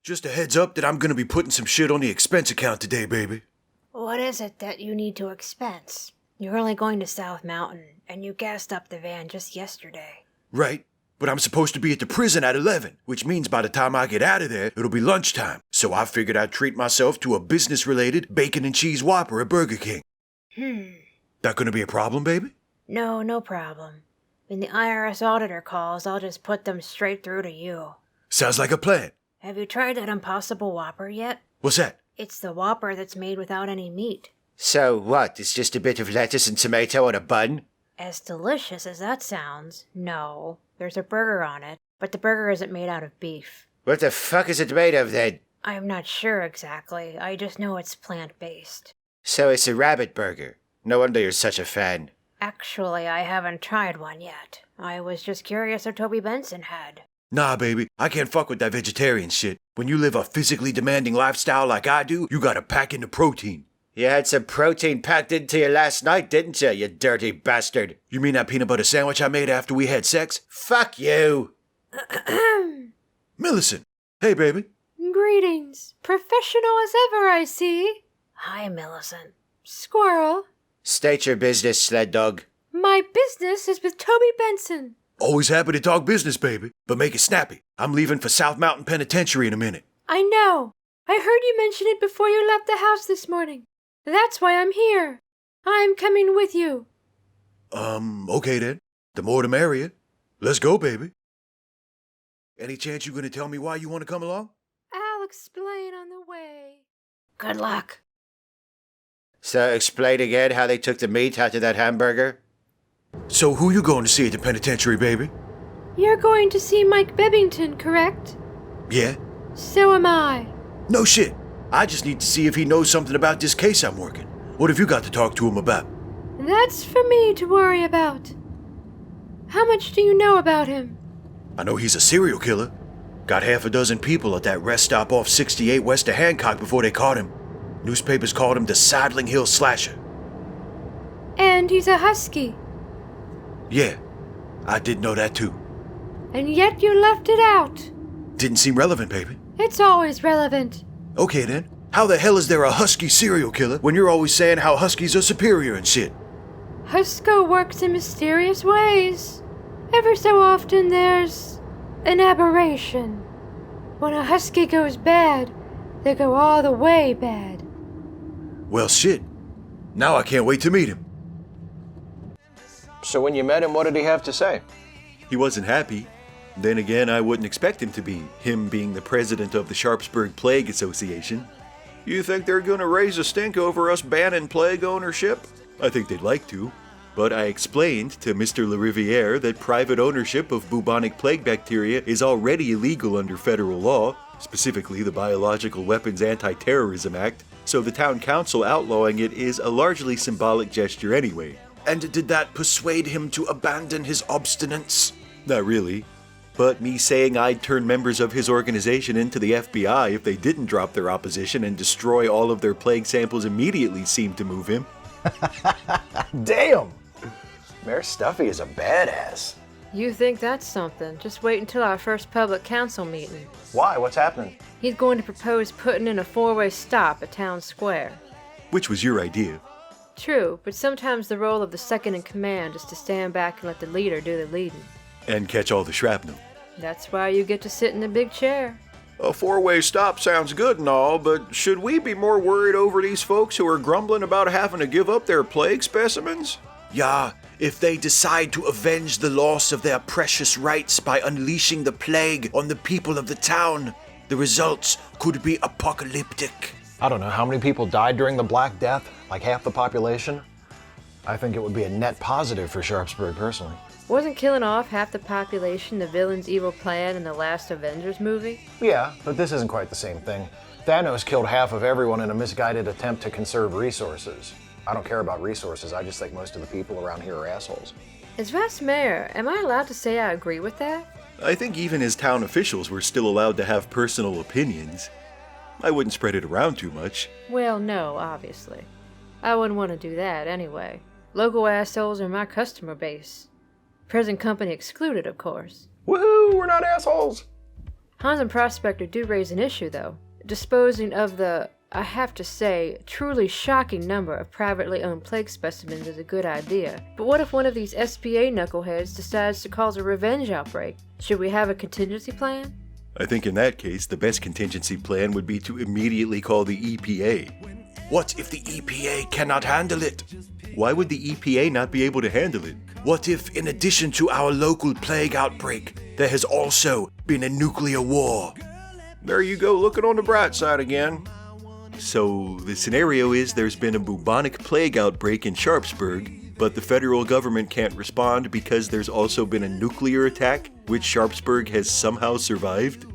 Just a heads up that I'm gonna be putting some shit on the expense account today, baby. What is it that you need to expense? You're only going to South Mountain, and you gassed up the van just yesterday. Right, but I'm supposed to be at the prison at 11, which means by the time I get out of there, it'll be lunchtime. So I figured I'd treat myself to a business-related bacon and cheese Whopper at Burger King. That gonna be a problem, baby? No problem. When the IRS auditor calls, I'll just put them straight through to you. Sounds like a plan. Have you tried that Impossible Whopper yet? What's that? It's the Whopper that's made without any meat. So what, it's just a bit of lettuce and tomato on a bun? As delicious as that sounds, no. There's a burger on it, but the burger isn't made out of beef. What the fuck is it made of then? I'm not sure exactly. I just know it's plant-based. So it's a rabbit burger. No wonder you're such a fan. Actually, I haven't tried one yet. I was just curious if Toby Benson had. Nah, baby, I can't fuck with that vegetarian shit. When you live a physically demanding lifestyle like I do, you gotta pack in the protein. You had some protein packed into you last night, didn't you, you dirty bastard? You mean that peanut butter sandwich I made after we had sex? Fuck you! Millicent! Hey, baby. Greetings. Professional as ever, I see. Hi, Millicent. Squirrel. State your business, sled dog. My business is with Toby Benson. Always happy to talk business, baby, but make it snappy. I'm leaving for South Mountain Penitentiary in a minute. I know. I heard you mention it before you left the house this morning. That's why I'm here. I'm coming with you. Okay then. The more the merrier. Let's go, baby. Any chance you gonna tell me why you want to come along? I'll explain on the way. Good luck. So explain again how they took the meat out of that hamburger? So who you going to see at the penitentiary, baby? You're going to see Mike Bebbington, correct? Yeah? So am I. No shit. I just need to see if he knows something about this case I'm working. What have you got to talk to him about? That's for me to worry about. How much do you know about him? I know he's a serial killer. Got half a dozen people at that rest stop off 68 west of Hancock before they caught him. Newspapers called him the Sideling Hill Slasher. And he's a husky. Yeah, I did know that too. And yet you left it out. Didn't seem relevant, baby. It's always relevant. Okay then, how the hell is there a husky serial killer when you're always saying how huskies are superior and shit? Husko works in mysterious ways. Ever so often there's an aberration. When a husky goes bad, they go all the way bad. Well shit, now I can't wait to meet him. So when you met him, what did he have to say? He wasn't happy. Then again, I wouldn't expect him to be, him being the president of the Sharpsburg Plague Association. You think they're gonna raise a stink over us banning plague ownership? I think they'd like to. But I explained to Mr. LaRiviere that private ownership of bubonic plague bacteria is already illegal under federal law, specifically the Biological Weapons Anti-Terrorism Act, so the town council outlawing it is a largely symbolic gesture anyway. And did that persuade him to abandon his obstinance? Not really. But me saying I'd turn members of his organization into the FBI if they didn't drop their opposition and destroy all of their plague samples immediately seemed to move him. Damn! Mayor Stuffy is a badass. You think that's something? Just wait until our first public council meeting. Why? What's happening? He's going to propose putting in a four-way stop at Town Square. Which was your idea. True, but sometimes the role of the second in command is to stand back and let the leader do the leading. And catch all the shrapnel. That's why you get to sit in the big chair. A four-way stop sounds good and all, but should we be more worried over these folks who are grumbling about having to give up their plague specimens? Yeah, if they decide to avenge the loss of their precious rights by unleashing the plague on the people of the town, the results could be apocalyptic. I don't know how many people died during the Black Death, like half the population. I think it would be a net positive for Sharpsburg personally. Wasn't killing off half the population the villain's evil plan in the last Avengers movie? Yeah, but this isn't quite the same thing. Thanos killed half of everyone in a misguided attempt to conserve resources. I don't care about resources, I just think most of the people around here are assholes. As vice mayor, am I allowed to say I agree with that? I think even as town officials we're still allowed to have personal opinions. I wouldn't spread it around too much. Well, no, obviously. I wouldn't want to do that anyway. Local assholes are my customer base. Present company excluded, of course. Woohoo, we're not assholes! Hans and Prospector do raise an issue, though. Disposing of the, I have to say, truly shocking number of privately owned plague specimens is a good idea. But what if one of these SPA knuckleheads decides to cause a revenge outbreak? Should we have a contingency plan? I think in that case, the best contingency plan would be to immediately call the EPA. What if the EPA cannot handle it? Why would the EPA not be able to handle it? What if, in addition to our local plague outbreak, there has also been a nuclear war? There you go, looking on the bright side again. So, the scenario is there's been a bubonic plague outbreak in Sharpsburg, but the federal government can't respond because there's also been a nuclear attack, which Sharpsburg has somehow survived?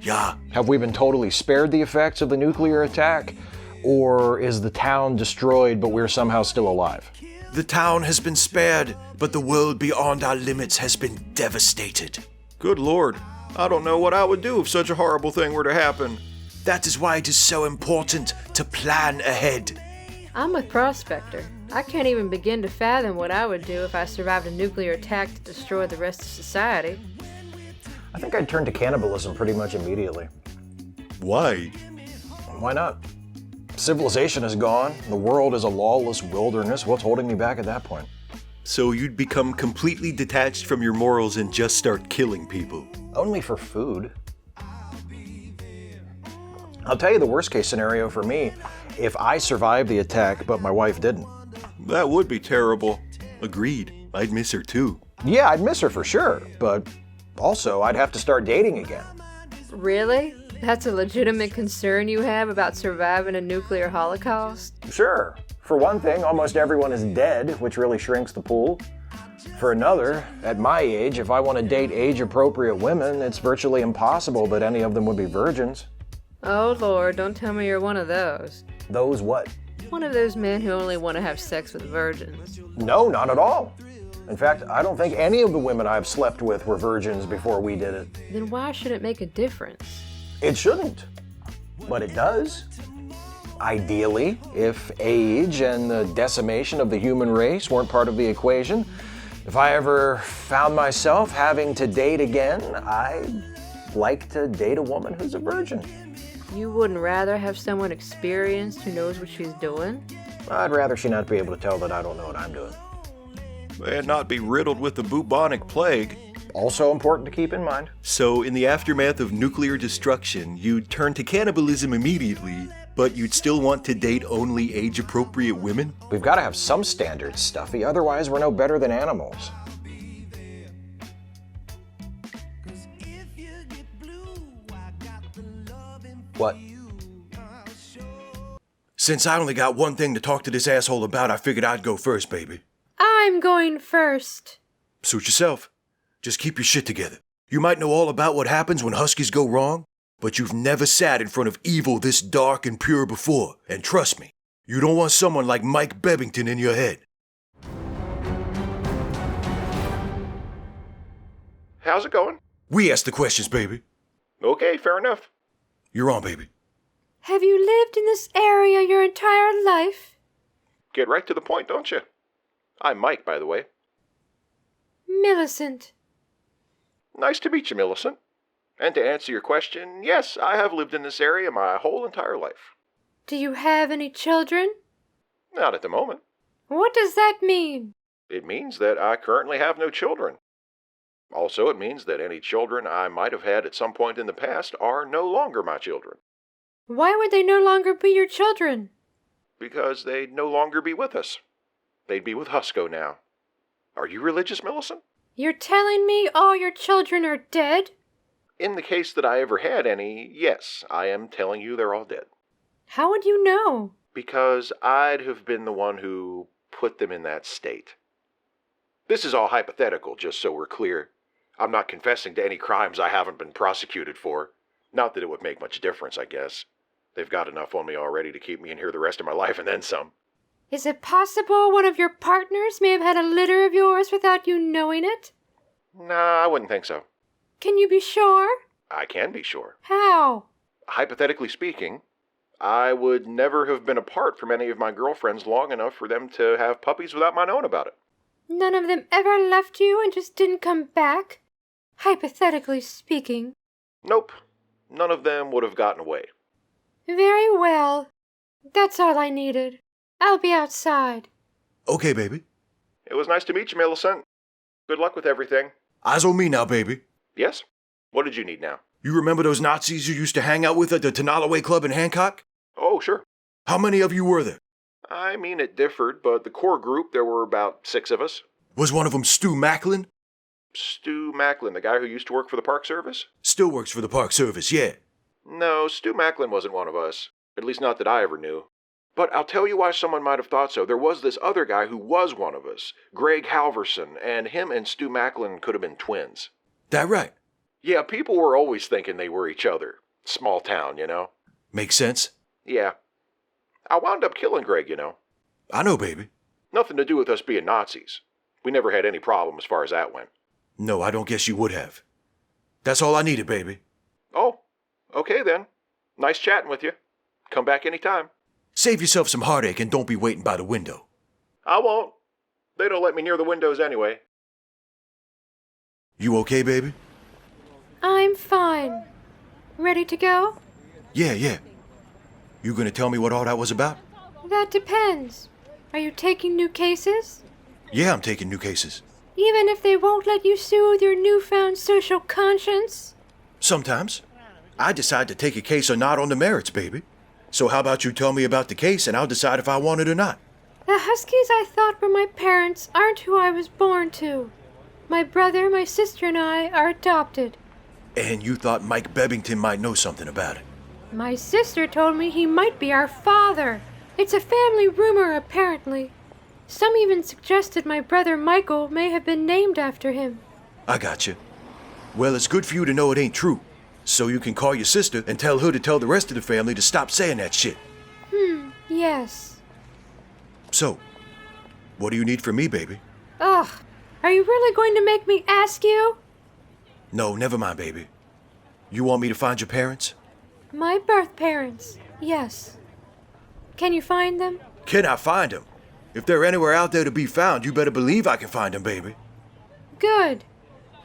Yeah. Have we been totally spared the effects of the nuclear attack? Or is the town destroyed but we're somehow still alive? The town has been spared, but the world beyond our limits has been devastated. Good Lord, I don't know what I would do if such a horrible thing were to happen. That is why it is so important to plan ahead. I'm with Prospector. I can't even begin to fathom what I would do if I survived a nuclear attack to destroy the rest of society. I think I'd turn to cannibalism pretty much immediately. Why? Why not? Civilization is gone. The world is a lawless wilderness. What's holding me back at that point? So you'd become completely detached from your morals and just start killing people? Only for food. I'll tell you the worst case scenario for me, if I survived the attack but my wife didn't. That would be terrible. Agreed. I'd miss her too. Yeah, I'd miss her for sure, but also I'd have to start dating again. Really? That's a legitimate concern you have about surviving a nuclear holocaust? Sure. For one thing, almost everyone is dead, which really shrinks the pool. For another, at my age, if I want to date age-appropriate women, it's virtually impossible that any of them would be virgins. Oh Lord, don't tell me you're one of those. Those what? One of those men who only want to have sex with virgins. No, not at all. In fact, I don't think any of the women I've slept with were virgins before we did it. Then why should it make a difference? It shouldn't, but it does. Ideally, if age and the decimation of the human race weren't part of the equation, if I ever found myself having to date again, I'd like to date a woman who's a virgin. You wouldn't rather have someone experienced who knows what she's doing? I'd rather she not be able to tell that I don't know what I'm doing. And not be riddled with the bubonic plague. Also important to keep in mind. So, in the aftermath of nuclear destruction, you'd turn to cannibalism immediately, but you'd still want to date only age-appropriate women? We've got to have some standards, Stuffy, otherwise we're no better than animals. What? Since I only got one thing to talk to this asshole about, I figured I'd go first, baby. I'm going first. Suit yourself. Just keep your shit together. You might know all about what happens when huskies go wrong, but you've never sat in front of evil this dark and pure before. And trust me, you don't want someone like Mike Bebbington in your head. How's it going? We ask the questions, baby. Okay, fair enough. You're on, baby. Have you lived in this area your entire life? Get right to the point, don't you? I'm Mike, by the way. Millicent. Nice to meet you, Millicent. And to answer your question, yes, I have lived in this area my whole entire life. Do you have any children? Not at the moment. What does that mean? It means that I currently have no children. Also, it means that any children I might have had at some point in the past are no longer my children. Why would they no longer be your children? Because they'd no longer be with us. They'd be with Husko now. Are you religious, Millicent? You're telling me all your children are dead? In the case that I ever had any, yes, I am telling you they're all dead. How would you know? Because I'd have been the one who put them in that state. This is all hypothetical, just so we're clear. I'm not confessing to any crimes I haven't been prosecuted for. Not that it would make much difference, I guess. They've got enough on me already to keep me in here the rest of my life and then some. Is it possible one of your partners may have had a litter of yours without you knowing it? Nah, I wouldn't think so. Can you be sure? I can be sure. How? Hypothetically speaking, I would never have been apart from any of my girlfriends long enough for them to have puppies without my knowing about it. None of them ever left you and just didn't come back? Hypothetically speaking. Nope. none of them would have gotten away. Very well. That's all I needed. I'll be outside. Okay, baby. It was nice to meet you, Millicent. Good luck with everything. Eyes on me now, baby. Yes? What did you need now? You remember those Nazis you used to hang out with at the Tenalloway Club in Hancock? Oh, sure. How many of you were there? I mean, it differed, but the core group, there were about 6 of us. Was one of them Stu Macklin? Stu Macklin, the guy who used to work for the Park Service? Still works for the Park Service, yeah. No, Stu Macklin wasn't one of us. At least not that I ever knew. But I'll tell you why someone might have thought so. There was this other guy who was one of us, Greg Halverson, and him and Stu Macklin could have been twins. That right? Yeah, people were always thinking they were each other. Small town, you know? Makes sense. Yeah. I wound up killing Greg, you know. I know, baby. Nothing to do with us being Nazis. We never had any problem as far as that went. No, I don't guess you would have. That's all I needed, baby. Oh, okay then. Nice chatting with you. Come back anytime. Save yourself some heartache and don't be waiting by the window. I won't. They don't let me near the windows anyway. You okay, baby? I'm fine. Ready to go? Yeah. You gonna tell me what all that was about? That depends. Are you taking new cases? Yeah, I'm taking new cases. Even if they won't let you soothe your newfound social conscience? Sometimes. I decide to take a case or not on the merits, baby. So how about you tell me about the case and I'll decide if I want it or not. The Huskies I thought were my parents aren't who I was born to. My brother, my sister, and I are adopted. And you thought Mike Bebbington might know something about it. My sister told me he might be our father. It's a family rumor, apparently. Some even suggested my brother Michael may have been named after him. I gotcha. Well, it's good for you to know it ain't true. So you can call your sister and tell her to tell the rest of the family to stop saying that shit. Yes. So, what do you need from me, baby? Ugh, are you really going to make me ask you? No, never mind, baby. You want me to find your parents? My birth parents, yes. Can you find them? Can I find them? If they're anywhere out there to be found, you better believe I can find them, baby. Good.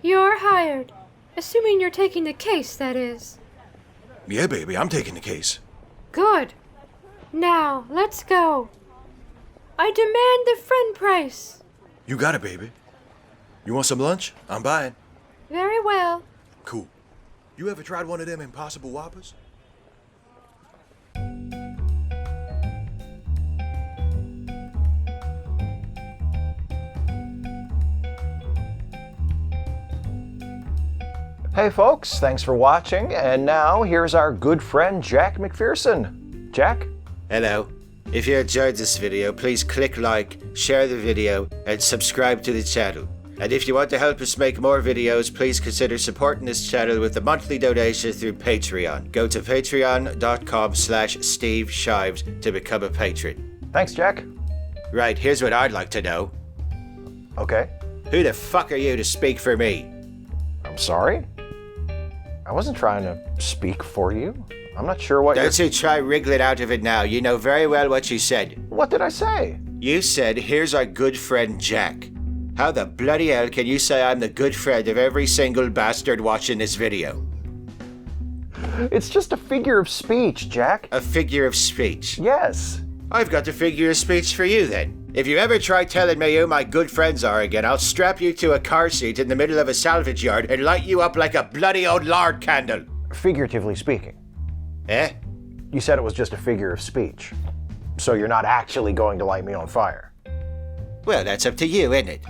You're hired. Assuming you're taking the case, that is. Yeah, baby, I'm taking the case. Good. Now, let's go. I demand the friend price. You got it, baby. You want some lunch? I'm buying. Very well. Cool. You ever tried one of them Impossible Whoppers? Hey folks, thanks for watching, and now here's our good friend Jack McPherson. Jack? Hello. If you enjoyed this video, please click like, share the video, and subscribe to the channel. And if you want to help us make more videos, please consider supporting this channel with a monthly donation through Patreon. Go to patreon.com/Steve Shives to become a patron. Thanks, Jack. Right, here's what I'd like to know. Okay. Who the fuck are you to speak for me? I'm sorry? I wasn't trying to speak for you. I'm not sure what Don't you try wriggling out of it now. You know very well what you said. What did I say? You said, here's our good friend Jack. How the bloody hell can you say I'm the good friend of every single bastard watching this video? It's just a figure of speech, Jack. A figure of speech? Yes. I've got a figure of speech for you then. If you ever try telling me who my good friends are again, I'll strap you to a car seat in the middle of a salvage yard and light you up like a bloody old lard candle. Figuratively speaking. Eh? You said it was just a figure of speech. So you're not actually going to light me on fire. Well, that's up to you, isn't it?